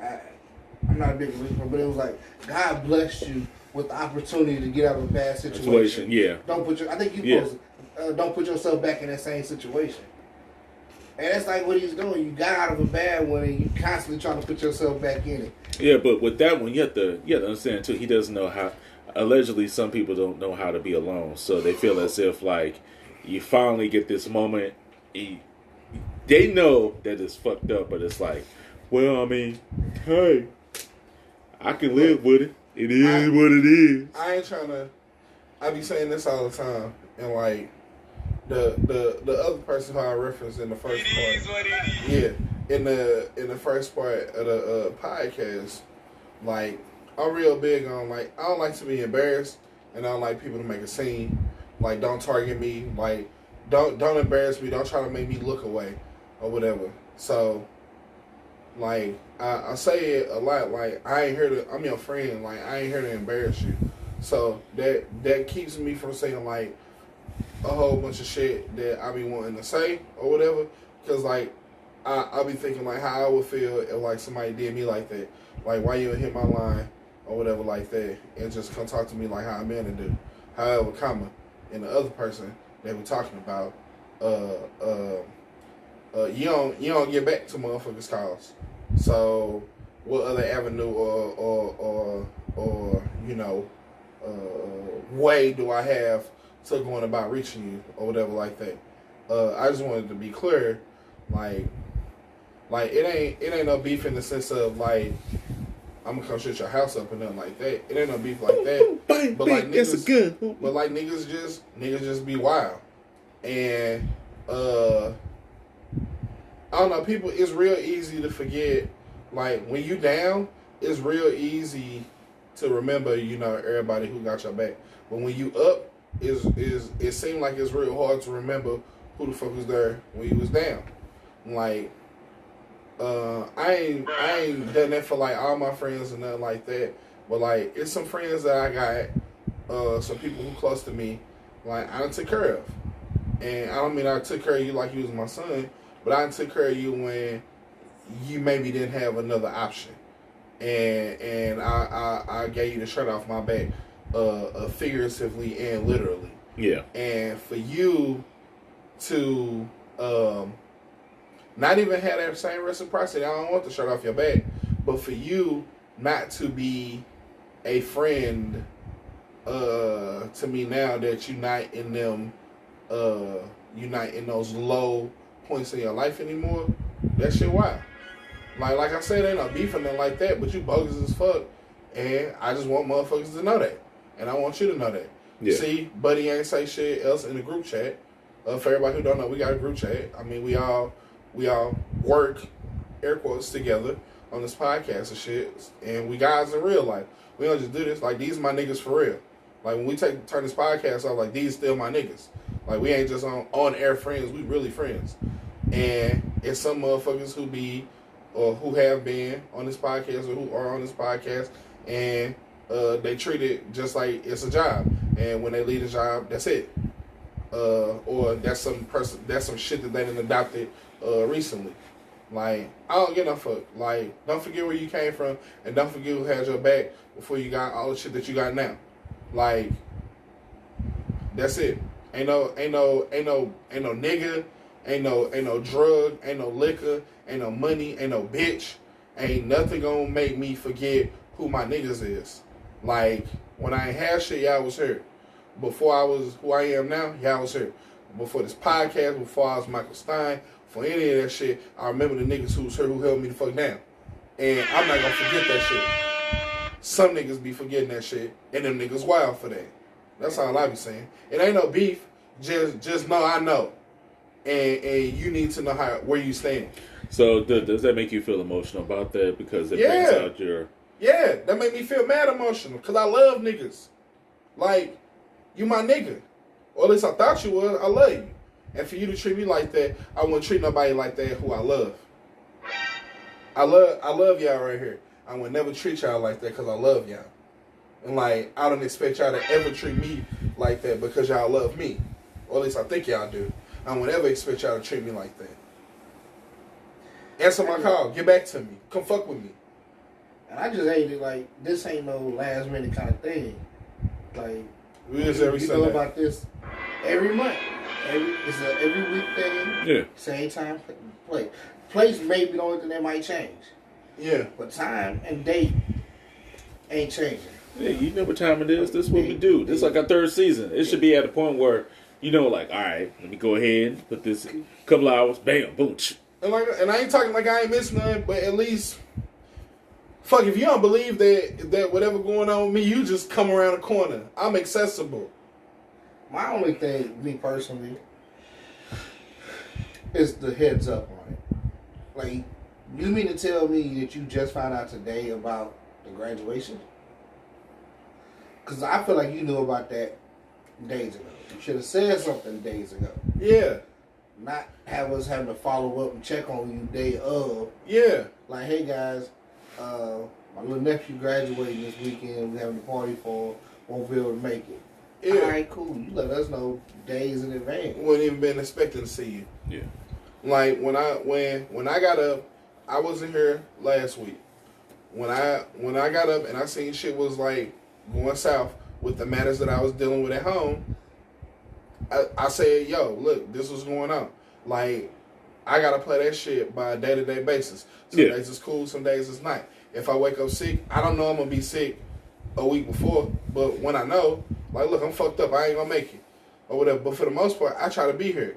I'm not a big believer, but it was like God blessed you with the opportunity to get out of a bad situation. Yeah. I think you supposed to, don't put yourself back in that same situation. And that's like what he's doing. You got out of a bad one, and you constantly trying to put yourself back in it. Yeah, but with that one, you have to understand too. He doesn't know how. Allegedly, some people don't know how to be alone, so they feel as if like you finally get this moment. They know that it's fucked up, but it's like, well, I mean, hey, I can live with it. It is what it is. I ain't trying to. I be saying this all the time, and like the other person who I referenced in the first part. Yeah, in the first part of the podcast, like I'm real big on like I don't like to be embarrassed, and I don't like people to make a scene. Like don't target me. Like don't embarrass me. Don't try to make me look away or whatever. So. Like, I say it a lot, like, I'm your friend, like, I ain't here to embarrass you. So, that keeps me from saying, like, a whole bunch of shit that I be wanting to say or whatever. Because, like, I be thinking, like, how I would feel if, like, somebody did me like that. Like, why you hit my line or whatever like that. And just come talk to me like how a man to do. However, and the other person that we're talking about, you don't get back to motherfuckers' calls. So, what other avenue or way do I have to going about reaching you or whatever like that? I just wanted to be clear, like it ain't no beef in the sense of like I'm gonna come shut your house up and nothing like that. It ain't no beef like that. But like niggas just be wild, and I don't know, people, it's real easy to forget, like, when you down, it's real easy to remember, everybody who got your back. But when you up, it seemed like it's real hard to remember who the fuck was there when you was down. Like, I ain't done that for, like, all my friends and nothing like that. But, like, it's some friends that I got, some people who close to me, like, I done took care of. And I don't mean I took care of you like you was my son, but I took care of you when you maybe didn't have another option, and I gave you the shirt off my back, figuratively and literally. Yeah. And for you to not even have that same reciprocity, I don't want the shirt off your back, but for you not to be a friend to me now that you're not in them, you're not in those low points in your life anymore, that shit wild. Like I said, ain't no beef or nothing like that, but you bogus as fuck, and I just want motherfuckers to know that, and I want you to know that. Yeah. See, Buddy ain't say shit else in the group chat. For everybody who don't know, we got a group chat. I mean, we all work, air quotes, together on this podcast and shit, and we guys in real life. We don't just do this, like, these my niggas for real. Like, when we turn this podcast off, like, these still my niggas. Like, we ain't just on air friends, we really friends. And it's some motherfuckers who be, or who have been on this podcast, or who are on this podcast, and they treat it just like it's a job. And when they leave the job, that's it. Or that's some shit that they done adopted recently. Like, I don't get no fuck. Like, don't forget where you came from, and don't forget who had your back before you got all the shit that you got now. Like, that's it. Ain't no nigga, ain't no drug, ain't no liquor, ain't no money, ain't no bitch. Ain't nothing gonna make me forget who my niggas is. Like, when I ain't had shit, y'all was here. Before I was who I am now, y'all was here. Before this podcast, before I was Michael Stein, for any of that shit, I remember the niggas who was here who held me the fuck down. And I'm not gonna forget that shit. Some niggas be forgetting that shit, and them niggas wild for that. That's all I be saying. It ain't no beef. Just know I know, and you need to know where you stand. So does that make you feel emotional about that? Because it brings out your... Yeah, that made me feel mad emotional. Because I love niggas. Like, you my nigga. Or at least I thought you was. I love you. And for you to treat me like that, I wouldn't treat nobody like that who I love. I love y'all right here. I would never treat y'all like that because I love y'all. And like, I don't expect y'all to ever treat me like that because y'all love me. Or at least I think y'all do. I won't ever expect y'all to treat me like that. Answer my call. Get back to me. Come fuck with me. And I just hate it. Like, this ain't no last minute kind of thing. Like, we just every you Sunday. know about this every month. It's an every week thing. Yeah. Same time, play. Place may be the only thing that might change. Yeah. But time and date ain't changing. Yeah, you know what time it is. This is what we do. This is like our third season. It should be at a point where, you know, like, all right, let me go ahead and put this couple hours, bam, boom. And I ain't talking like I ain't missing nothing, but at least, fuck, if you don't believe that whatever going on with me, you just come around the corner. I'm accessible. My only thing, me personally, is the heads up on it. Like, you mean to tell me that you just found out today about the graduation? Because I feel like you knew about that days ago. You should have said something days ago. Yeah. Not have us having to follow up and check on you day of. Yeah. Like, hey guys, my little nephew graduating this weekend. We're having a party for him. Won't be able to make it. Yeah. All right, cool. You let us know days in advance. Wouldn't even been expecting to see you. Yeah. Like when I got up, I wasn't here last week. When I got up and I seen shit was like going south with the matters that I was dealing with at home, I said, yo, look, this was going on. Like, I gotta play that shit by a day-to-day basis. Some days it's cool, some days it's not. If I wake up sick, I don't know I'm gonna be sick a week before, but when I know, like, look, I'm fucked up, I ain't gonna make it, or whatever. But for the most part, I try to be here.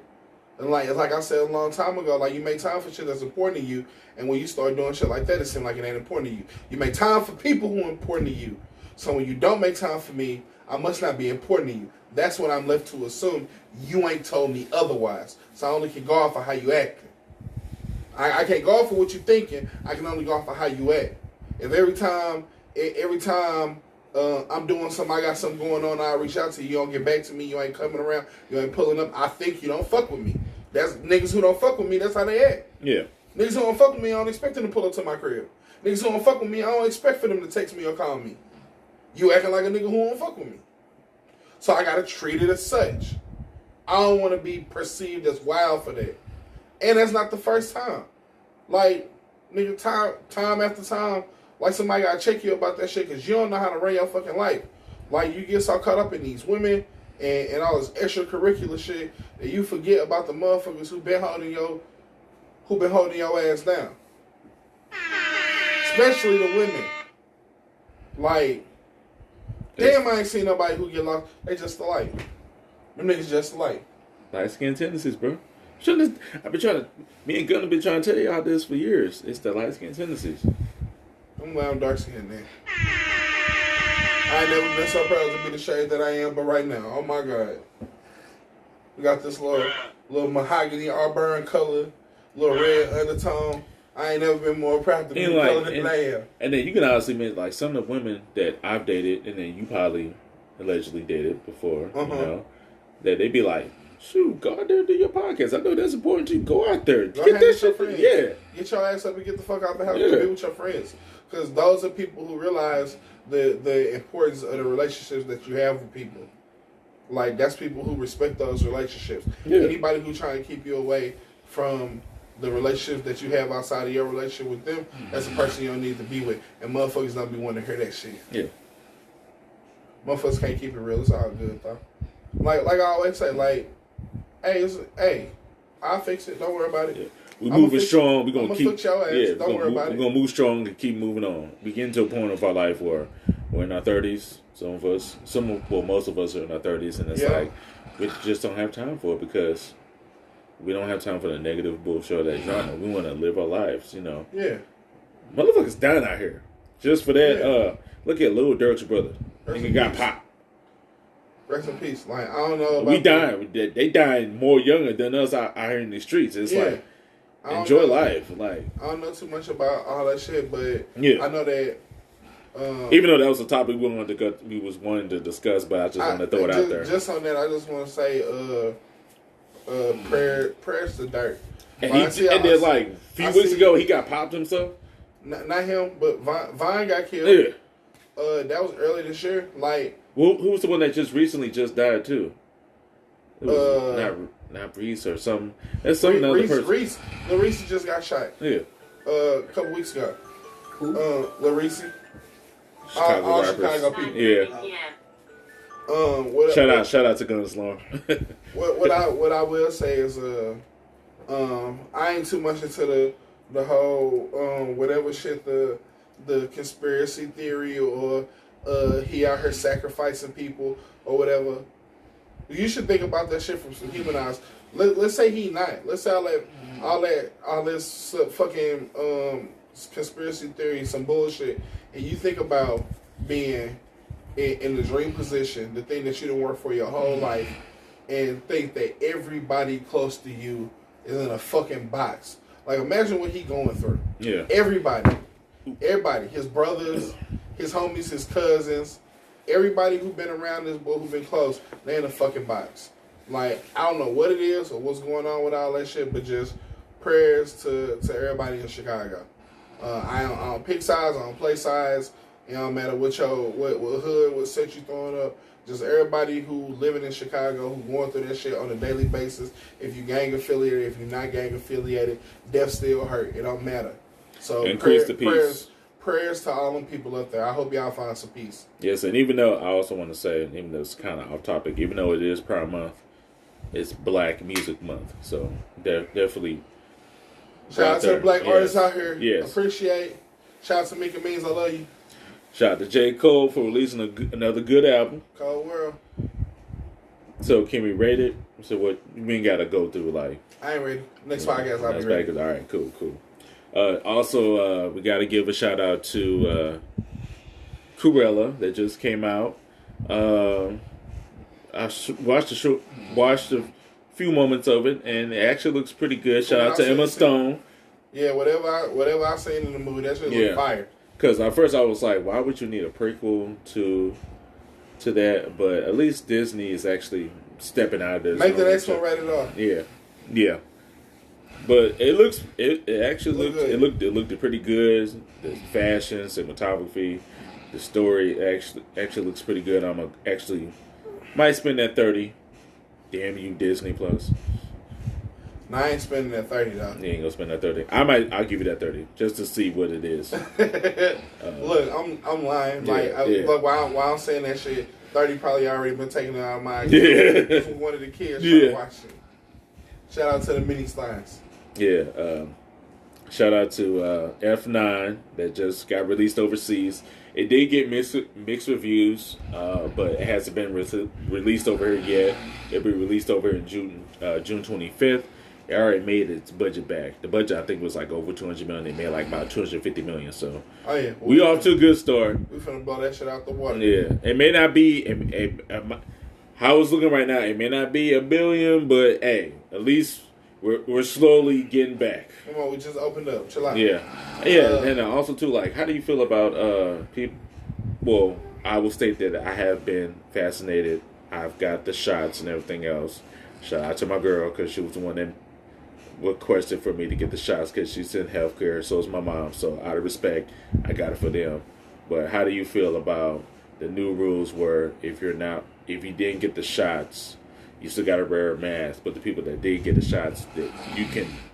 And like I said a long time ago, like, you make time for shit that's important to you, and when you start doing shit like that, it seems like it ain't important to you. You make time for people who are important to you. So when you don't make time for me, I must not be important to you. That's when I'm left to assume you ain't told me otherwise. So I only can go off of how you acting. I can't go off of what you thinking. I can only go off of how you act. If every time I'm doing something, I got something going on, I reach out to you, you don't get back to me, you ain't coming around, you ain't pulling up, I think you don't fuck with me. That's niggas who don't fuck with me, that's how they act. Yeah. Niggas who don't fuck with me, I don't expect them to pull up to my crib. Niggas who don't fuck with me, I don't expect for them to text me or call me. You acting like a nigga who don't fuck with me. So I gotta treat it as such. I don't want to be perceived as wild for that. And that's not the first time. Like, nigga, time after time, like, somebody gotta check you about that shit because you don't know how to run your fucking life. Like, you get so caught up in these women and all this extracurricular shit that you forget about the motherfuckers who been holding your ass down. Especially the women. Like, damn, I ain't seen nobody who get lost. They just alike. Them niggas just alike. Light skin tendencies, bro. Me and Gunn have been trying to tell y'all this for years. It's the light skin tendencies. I'm glad I'm dark skinned, man. I ain't never been so proud to be the shade that I am, but right now, oh my God. We got this little mahogany auburn color, little red undertone. I ain't never been more proud to be the color than I am. And then you can honestly admit, like, some of the women that I've dated, and then you probably allegedly dated before, you know, that they be like, shoot, go out there and do your podcast. I know that's important to you. Go out there. Get that shit. Yeah. Get your ass up and get the fuck out the house and be with your friends. Because those are people who realize the importance of the relationships that you have with people. Like, that's people who respect those relationships. Yeah. Anybody who trying to keep you away from the relationship that you have outside of your relationship with them, that's a person you don't need to be with. And motherfuckers don't be wanting to hear that shit. Yeah. Motherfuckers can't keep it real. It's all good, though. Like I always say, like, hey, I'll fix it. Don't worry about it. Yeah. We're moving strong. We're gonna keep. Fix your ass. Yeah, don't worry about it. We're gonna move strong and keep moving on. We get into a point of our life where we're in our 30s. Some of us, most of us are in our 30s, and it's like we just don't have time for it because we don't have time for the negative bullshit that drama. We want to live our lives, you know. Yeah. Motherfuckers dying out here just for that. Yeah. Look at Lil Durk's brother. Nigga got peace. popped. Rest in peace. Like I don't know. About We dying. They dying more younger than us out here in the streets. It's like enjoy life. Like I don't know too much about all that shit, but I know that. Even though that was a topic we was wanting to discuss, but I just want to throw it out there. Just on that, I just want to say, prayers to Dirk. And then like a few weeks ago, he got popped himself. Not him, but Vine got killed. Yeah. That was early this year. Like, who was the one that just recently died too? It was not Reese or something. That's some other person. Reese just got shot. Yeah. A couple weeks ago. Who? Reese. Chicago rappers. Chicago people. Yeah. Shout out to Gunstorm. what I will say is I ain't too much into the whole whatever shit the conspiracy theory or he out here sacrificing people or whatever. You should think about that shit from some human eyes. Let's say he not. Let's say all this fucking conspiracy theory, some bullshit, and you think about being in the dream position, the thing that you didn't work for your whole life, and think that everybody close to you is in a fucking box. Like, imagine what he going through. Yeah. Everybody, his brothers, his homies, his cousins, everybody who been around this boy, who been close, they in a fucking box. Like, I don't know what it is or what's going on with all that shit, but just prayers to everybody in Chicago. I don't pick sides, I don't play sides. It don't matter what hood, what set you throwing up. Just everybody who living in Chicago, who going through that shit on a daily basis. If you gang affiliated, if you're not gang affiliated, death still hurt. It don't matter. So increase the peace. Prayers to all them people up there. I hope y'all find some peace. Yes, and even though I also want to say, even though it's kind of off topic, even though it is Pride Month, it's Black Music Month. So definitely. Shout out to the black artists out here. Yes. Appreciate. Shout out to Mika Means. I love you. Shout out to J. Cole for releasing another good album. Cold World. So can we rate it? So what we ain't gotta go through like. I ain't ready. Next podcast I'll be ready. All right, cool. Also, we gotta give a shout out to Cruella that just came out. I watched a few moments of it, and it actually looks pretty good. Shout out to Emma Stone. Yeah, whatever I seen in the movie, that shit look fire. Because at first I was like, why would you need a prequel to that? But at least Disney is actually stepping out of this. Make the next one rated R. Yeah. But it actually looked pretty good. The fashion, cinematography, the story actually looks pretty good. Might spend that 30. Damn you, Disney Plus. No, I ain't spending that 30 though. You ain't gonna spend that 30. I'll give you that 30 just to see what it is. Look, I'm lying. Look, while I'm saying that shit, 30 probably already been taken out of my account from one of the kids trying to watch it. Shout out to the mini slides. Yeah. Shout out to F9 that just got released overseas. It did get mixed reviews, but it hasn't been released over here yet. It'll be released over in June 25th. It already made its budget back. The budget, I think, was like over $200 million. They made like about $250 million. So we off to a good start. We finna blow that shit out the water. Yeah, it may not be. How it's looking right now, it may not be $1 billion, but hey, at least we're slowly getting back. Come on, we just opened up. Chill out. Yeah, and also too, like, how do you feel about people? Well, I will state that I have been fascinated. I've got the shots and everything else. Shout out to my girl because she was the one that requested for me to get the shots because she's in healthcare. So is my mom. So out of respect, I got it for them. But how do you feel about the new rules where if you didn't get the shots, you still gotta wear a mask. But the people that did get the shots, that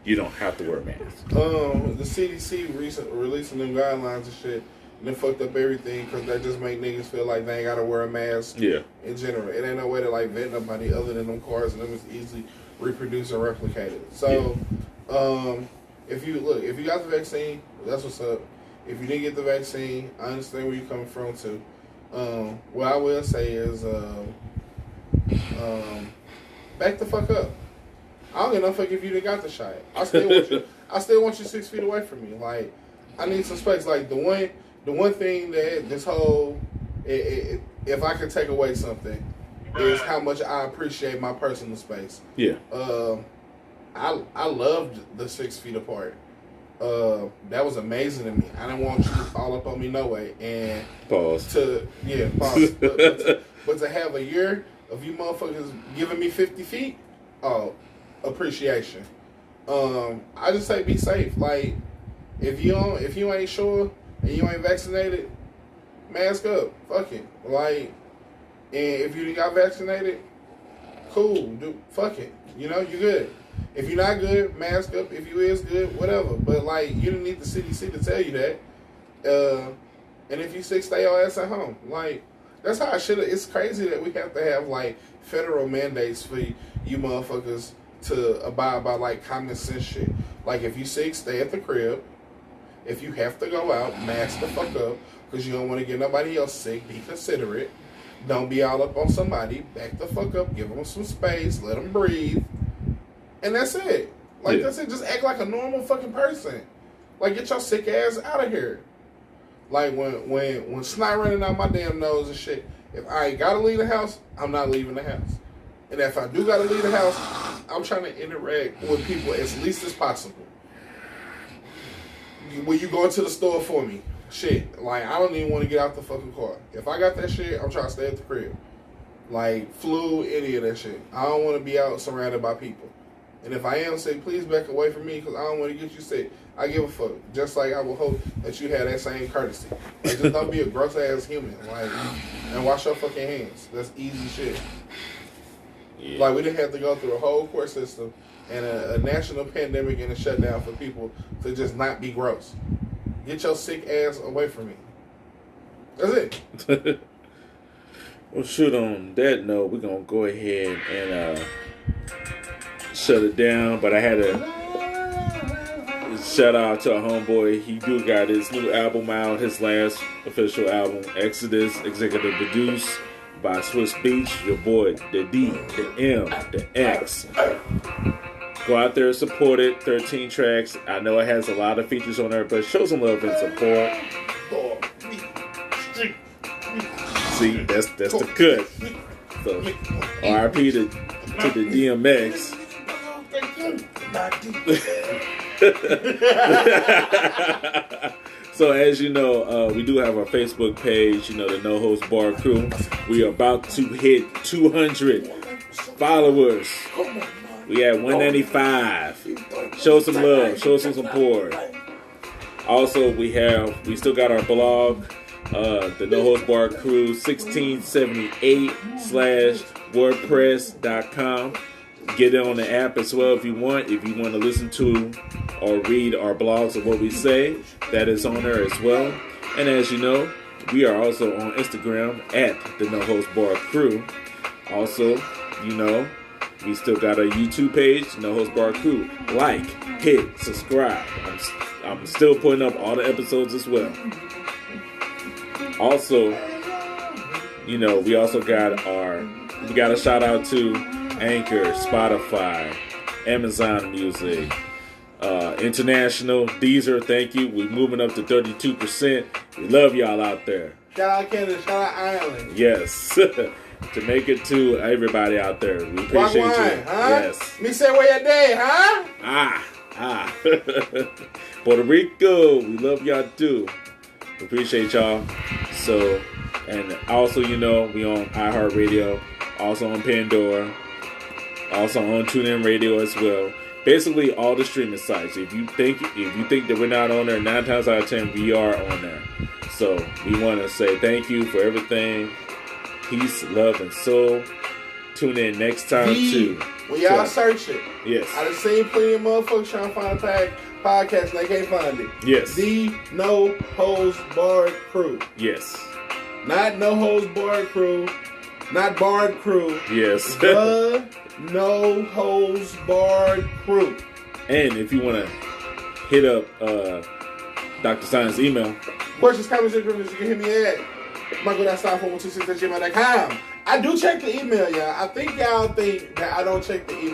you don't have to wear a mask. The CDC releasing them guidelines and shit, and they fucked up everything because that just make niggas feel like they ain't gotta wear a mask. Yeah. In general, it ain't no way to like vet nobody other than them cars, and them is easily reproduced and replicated. So, if you got the vaccine, that's what's up. If you didn't get the vaccine, I understand where you're coming from too. What I will say is, back the fuck up. I don't give no fuck if you didn't got the shot. I still want you 6 feet away from me. Like, I need some space. Like the one thing that this whole, if I could take away something, is how much I appreciate my personal space. Yeah. I loved the 6 feet apart. That was amazing to me. I didn't want you all up on me no way. And pause. Pause. But to have a year of you motherfuckers giving me 50 feet, appreciation. I just say be safe. Like, if you ain't sure and you ain't vaccinated, mask up. Fuck it. Like, and if you got vaccinated, cool. Fuck it. You know, you good. If you're not good, mask up. If you is good, whatever. But like, you don't need the CDC to tell you that. And if you sick, stay your ass at home. Like, that's how I should have. It's crazy that we have to have like federal mandates for you motherfuckers to abide by like common sense shit. Like, if you sick, stay at the crib. If you have to go out, mask the fuck up because you don't want to get nobody else sick. Be considerate. Don't be all up on somebody. Back the fuck up. Give them some space. Let them breathe. And that's it. Like, that's it. Just act like a normal fucking person. Like, get your sick ass out of here. Like, when snot running out my damn nose and shit, if I ain't gotta leave the house, I'm not leaving the house. And if I do gotta leave the house, I'm trying to interact with people as least as possible. When you go into the store for me, shit, like, I don't even want to get out the fucking car. If I got that shit, I'm trying to stay at the crib. Like, flu, any of that shit. I don't want to be out surrounded by people. And if I am sick, please back away from me because I don't want to get you sick. I give a fuck. Just like I would hope that you had that same courtesy. Like, just don't be a gross ass human. Like, and wash your fucking hands. That's easy shit. Yeah. Like, we didn't have to go through a whole court system and a national pandemic and a shutdown for people to just not be gross. Get your sick ass away from me. That's it. Well, shoot, on that note, we're going to go ahead and shut it down. But I had to shout out to our homeboy. He do got his new album out, his last official album, Exodus, executive produced by Swiss Beach. Your boy, the D, the M, the X. Go out there and support it. 13 tracks. I know it has a lot of features on there, but show some love and support. See, that's the cut. So, RIP to the DMX. So, as you know, we do have our Facebook page, you know, the No Host Bar Crew. We are about to hit 200 followers. We at 195. Show some love. Show some support. Also, we still got our blog, the No Host Bar Crew 1678/WordPress.com. Get it on the app as well if you want. If you want to listen to or read our blogs of what we say, that is on there as well. And as you know, we are also on Instagram at the No Host Bar Crew. Also, you know, we still got a YouTube page, No Host Bar Crew. Like, hit, subscribe. I'm still putting up all the episodes as well. Also, you know, we got a shout out to Anchor, Spotify, Amazon Music, International, Deezer, thank you. We're moving up to 32%. We love y'all out there. Shout out Canada, shout out Ireland. Yes. To make it to everybody out there. We appreciate you. Huh? Yes. Me say where you day, huh? Puerto Rico, we love y'all too. We appreciate y'all. So, and also, you know, we on iHeartRadio, also on Pandora, also on TuneIn Radio as well. Basically, all the streaming sites. If you think that we're not on there, 9 times out of 10, we are on there. So we want to say thank you for everything. Peace, love, and soul. Tune in next time too. When y'all search it, yes, I done seen plenty of motherfuckers trying to find a podcast and they can't find it. Yes. The No Holds Barred Crew. Yes. Not No Holds Barred Crew. Not Barred Crew. Yes. The No Holds Barred Crew. And if you want to hit up Dr. Science email. Questions, comments, and you can hit me at michael.style4126@gmail.com. I do check the email, y'all. I think y'all think that I don't check the email.